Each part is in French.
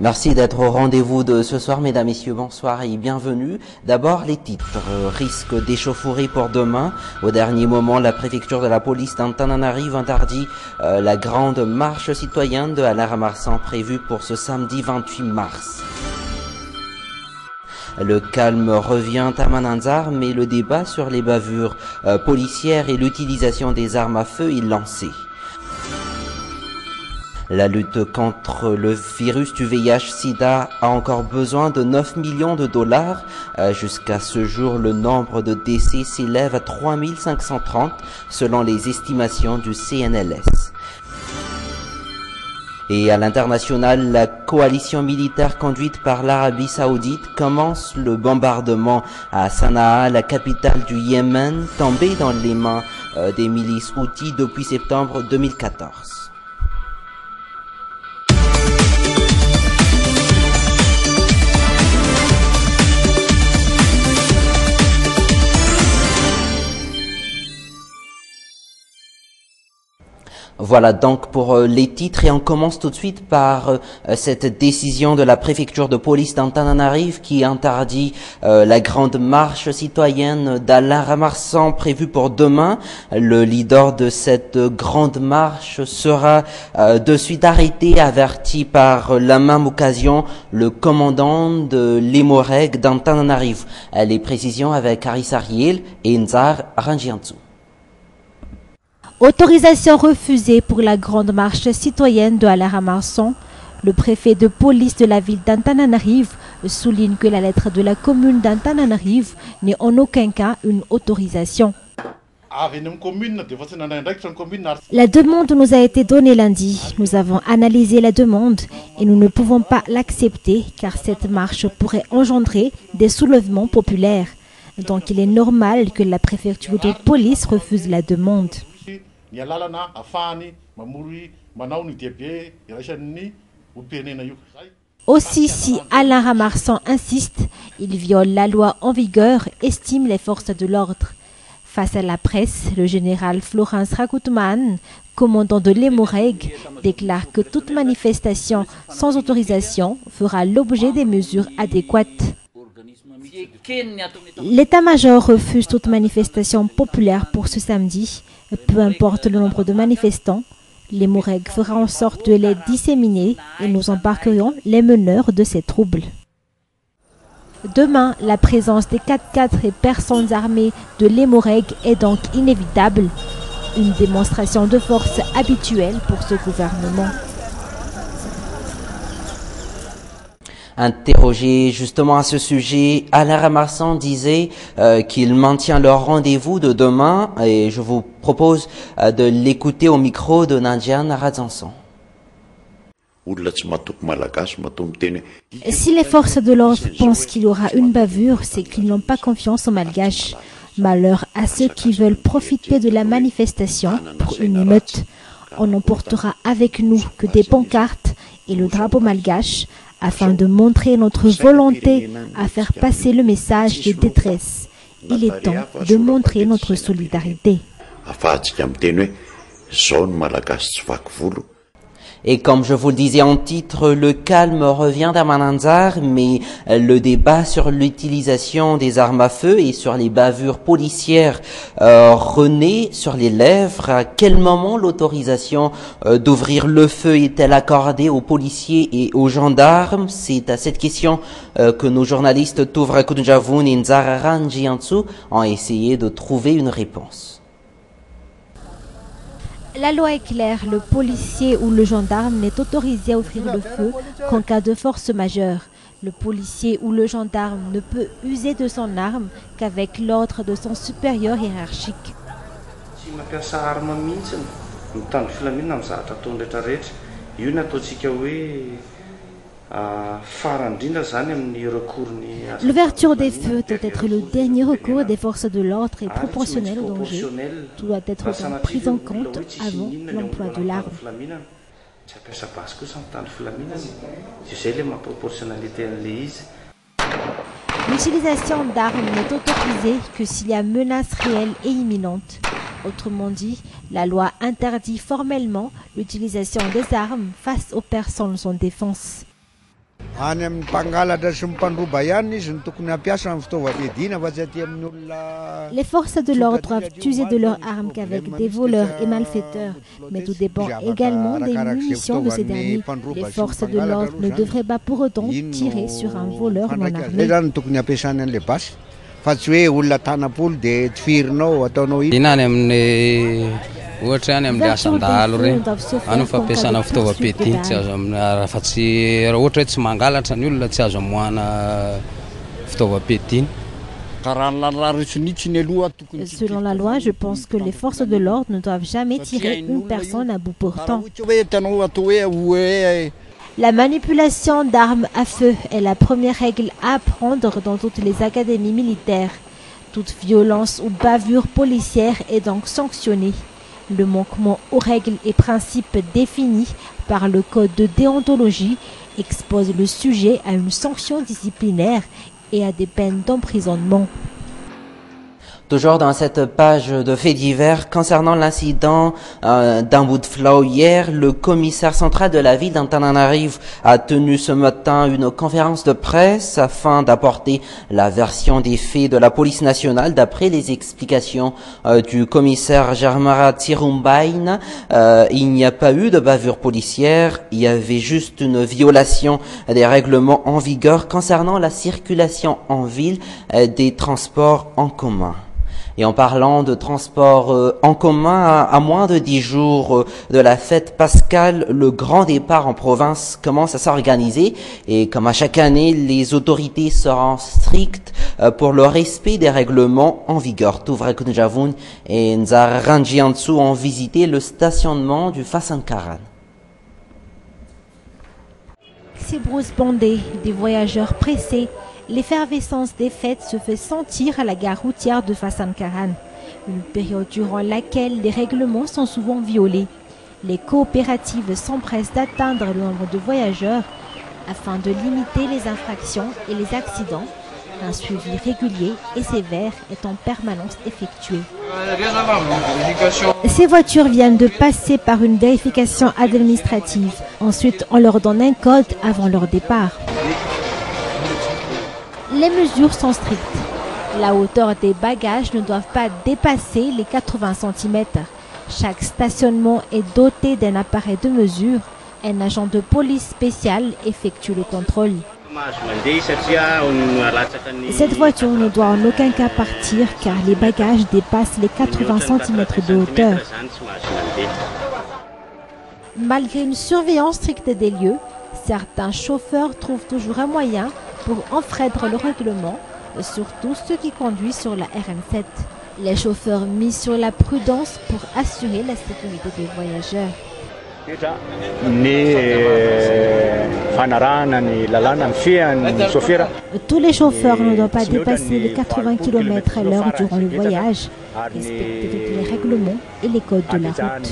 Merci d'être au rendez-vous de ce soir, mesdames, messieurs, bonsoir et bienvenue. D'abord, les titres. Risque d'échauffourée pour demain. Au dernier moment, la préfecture de la police d'Antananarive interdit la grande marche citoyenne de Alain Ramarsan prévue pour ce samedi 28 mars. Le calme revient à Mananzar, mais le débat sur les bavures policières et l'utilisation des armes à feu est lancé. La lutte contre le virus du VIH-Sida a encore besoin de 9 millions de dollars. Jusqu'à ce jour, le nombre de décès s'élève à 3530 selon les estimations du CNLS. Et à l'international, la coalition militaire conduite par l'Arabie Saoudite commence le bombardement à Sanaa, la capitale du Yémen, tombée dans les mains des milices houthis depuis septembre 2014. Voilà donc pour les titres et on commence tout de suite par cette décision de la préfecture de police d'Antananarive qui interdit la grande marche citoyenne d'Alain Ramarsan prévue pour demain. Le leader de cette grande marche sera de suite arrêté, averti par la même occasion le commandant de l'Hémorrhague d'Antananarive. Les précisions avec Aris Ariel et Nzar Ranjiantsou. Autorisation refusée pour la grande marche citoyenne de Alain Ramarsan. Le préfet de police de la ville d'Antananarive souligne que la lettre de la commune d'Antananarive n'est en aucun cas une autorisation. La demande nous a été donnée lundi. Nous avons analysé la demande et nous ne pouvons pas l'accepter car cette marche pourrait engendrer des soulèvements populaires. Donc il est normal que la préfecture de police refuse la demande. Aussi, si Alain Ramarsan insiste, il viole la loi en vigueur, estiment les forces de l'ordre. Face à la presse, le général Florence Rakoutman, commandant de l'Hémorrhague, déclare que toute manifestation sans autorisation fera l'objet des mesures adéquates. L'état-major refuse toute manifestation populaire pour ce samedi. Peu importe le nombre de manifestants, l'Hémorrhague fera en sorte de les disséminer et nous embarquerons les meneurs de ces troubles. Demain, la présence des 4x4 et personnes armées de l'Hémorrhague est donc inévitable. Une démonstration de force habituelle pour ce gouvernement. Interrogé justement à ce sujet, Alain Ramarsan disait qu'il maintient leur rendez-vous de demain et je vous propose de l'écouter au micro de Nadia Narazanson. Si les forces de l'ordre pensent qu'il y aura une bavure, c'est qu'ils n'ont pas confiance aux Malgaches. Malheur à ceux qui veulent profiter de la manifestation pour une émeute. On n'emportera avec nous que des pancartes et le drapeau malgache, afin de montrer notre volonté à faire passer le message de détresse. Il est temps de montrer notre solidarité. Et comme je vous le disais en titre, le calme revient à Mananzar, mais le débat sur l'utilisation des armes à feu et sur les bavures policières renaît sur les lèvres. À quel moment l'autorisation d'ouvrir le feu est-elle accordée aux policiers et aux gendarmes? C'est à cette question que nos journalistes Touvra Kunjavoun et Nzara Ranjiantsou ont essayé de trouver une réponse. La loi est claire, le policier ou le gendarme n'est autorisé à ouvrir le feu qu'en cas de force majeure. Le policier ou le gendarme ne peut user de son arme qu'avec l'ordre de son supérieur hiérarchique. L'ouverture des feux doit être le dernier recours des forces de l'ordre et proportionnel au danger. Tout doit être donc pris en compte avant l'emploi de l'arme. L'utilisation d'armes n'est autorisée que s'il y a menace réelle et imminente. Autrement dit, la loi interdit formellement l'utilisation des armes face aux personnes en défense. Les forces de l'ordre doivent user de leurs armes qu'avec des voleurs et malfaiteurs, mais tout dépend également des munitions de ces derniers. Les forces de l'ordre ne devraient pas pour autant tirer sur un voleur non armé. Selon la loi, je pense que les forces de l'ordre ne doivent jamais tirer une personne à bout portant. La manipulation d'armes à feu est la première règle à apprendre dans toutes les académies militaires. Toute violence ou bavure policière est donc sanctionnée. Le manquement aux règles et principes définis par le code de déontologie expose le sujet à une sanction disciplinaire et à des peines d'emprisonnement. Toujours dans cette page de faits divers concernant l'incident d'un bout de flot hier, le commissaire central de la ville d'Antananarive a tenu ce matin une conférence de presse afin d'apporter la version des faits de la police nationale. D'après les explications du commissaire Germara Tirumbain, il n'y a pas eu de bavure policière, il y avait juste une violation des règlements en vigueur concernant la circulation en ville des transports en commun. Et en parlant de transport en commun, à moins de 10 jours de la fête pascale, le grand départ en province commence à s'organiser. Et comme à chaque année, les autorités seront strictes pour le respect des règlements en vigueur. Touvre Kunjavoun et Nzar Ranjiantsu ont visité le stationnement du Fasankaran. Ces brousses bondées, des voyageurs pressés, l'effervescence des fêtes se fait sentir à la gare routière de Fasankaran, une période durant laquelle les règlements sont souvent violés. Les coopératives s'empressent d'atteindre le nombre de voyageurs afin de limiter les infractions et les accidents. Un suivi régulier et sévère est en permanence effectué. Ces voitures viennent de passer par une vérification administrative. Ensuite, on leur donne un code avant leur départ. Les mesures sont strictes. La hauteur des bagages ne doivent pas dépasser les 80 cm. Chaque stationnement est doté d'un appareil de mesure. Un agent de police spécial effectue le contrôle. Cette voiture ne doit en aucun cas partir car les bagages dépassent les 80 cm de hauteur. Malgré une surveillance stricte des lieux, certains chauffeurs trouvent toujours un moyen pour enfreindre le règlement, surtout ceux qui conduisent sur la RN7. Les chauffeurs misent sur la prudence pour assurer la sécurité des voyageurs. Tous les chauffeurs ne doivent pas dépasser les 80 km à l'heure durant le voyage, respecter tous les règlements et les codes de la route.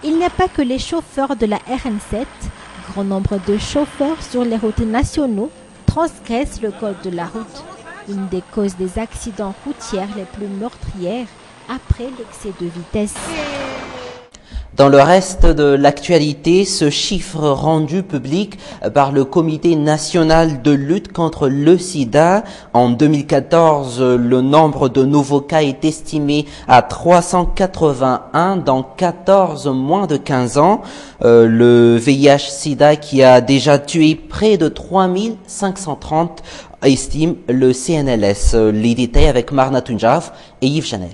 Il n'y a pas que les chauffeurs de la RN7. Grand nombre de chauffeurs sur les routes nationaux transgressent le code de la route. Une des causes des accidents routiers les plus meurtrières après l'excès de vitesse. Dans le reste de l'actualité, ce chiffre rendu public par le Comité national de lutte contre le sida, en 2014, le nombre de nouveaux cas est estimé à 381 dans 14 moins de 15 ans. Le VIH-sida qui a déjà tué près de 3530 estime le CNLS. Les détails avec Marna Tunjav et Yves Chanel.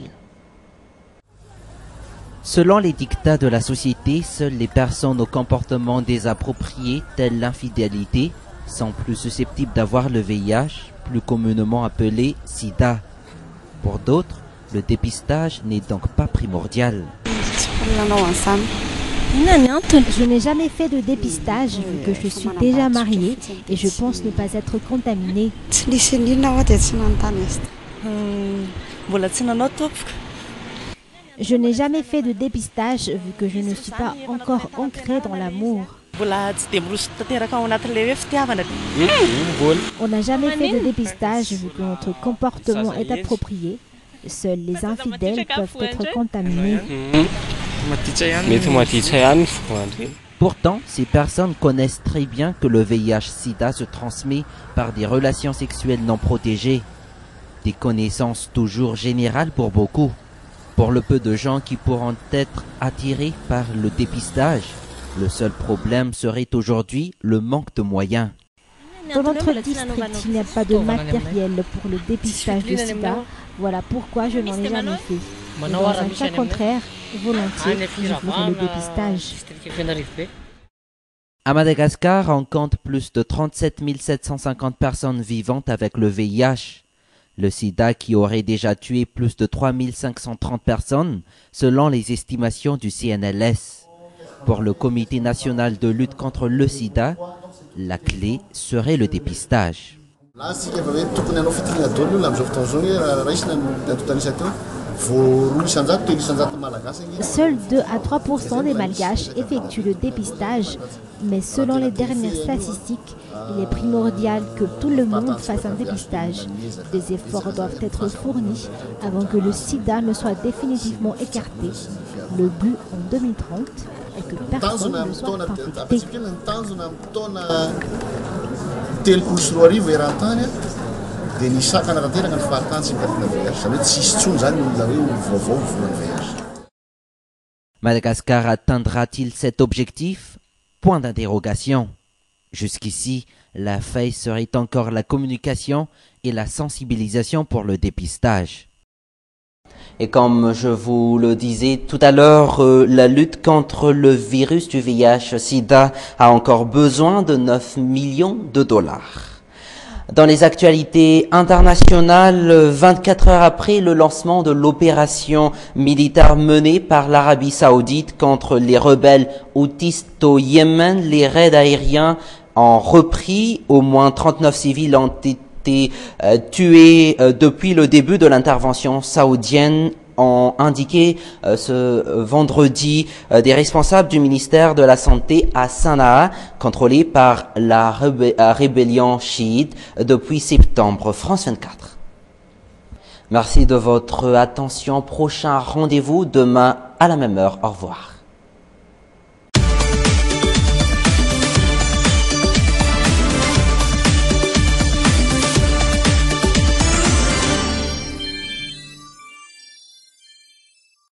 Selon les dictats de la société, seules les personnes au comportement désapproprié, telles l'infidélité, sont plus susceptibles d'avoir le VIH, plus communément appelé SIDA. Pour d'autres, le dépistage n'est donc pas primordial. Je n'ai jamais fait de dépistage vu que je suis déjà mariée et je pense ne pas être contaminée. Je n'ai jamais fait de dépistage vu que je ne suis pas encore ancrée dans l'amour. On n'a jamais fait de dépistage vu que notre comportement est approprié Seuls les infidèles peuvent être contaminés. Pourtant, ces personnes connaissent très bien que le VIH-Sida se transmet par des relations sexuelles non protégées. Des connaissances toujours générales pour beaucoup. Pour le peu de gens qui pourront être attirés par le dépistage, le seul problème serait aujourd'hui le manque de moyens. Dans notre district, il n'y a pas de matériel pour le dépistage du sida. Voilà pourquoi je n'en ai jamais fait. Et dans un cas contraire, volontiers, je ferai le dépistage. À Madagascar, on compte plus de 37 750 personnes vivantes avec le VIH. Le sida qui aurait déjà tué plus de 3 530 personnes, selon les estimations du CNLS. Pour le Comité national de lutte contre le sida, la clé serait le dépistage. Seuls 2 à 3% des Malgaches effectuent le dépistage, mais selon les dernières statistiques, il est primordial que tout le monde fasse un dépistage. Des efforts doivent être fournis avant que le sida ne soit définitivement écarté. Le but en 2030 est que personne ne soit infecté. Madagascar atteindra-t-il cet objectif? Point d'interrogation. Jusqu'ici, la faille serait encore la communication et la sensibilisation pour le dépistage. Et comme je vous le disais tout à l'heure, la lutte contre le virus du VIH-Sida a encore besoin de 9 millions de dollars. Dans les actualités internationales, 24 heures après le lancement de l'opération militaire menée par l'Arabie Saoudite contre les rebelles houthis au Yémen, les raids aériens ont repris. Au moins 39 civils ont été tués depuis le début de l'intervention saoudienne, ont indiqué ce vendredi des responsables du ministère de la Santé à Sanaa, contrôlé par la rébellion chiite depuis septembre. France 24. Merci de votre attention. Prochain rendez-vous demain à la même heure. Au revoir.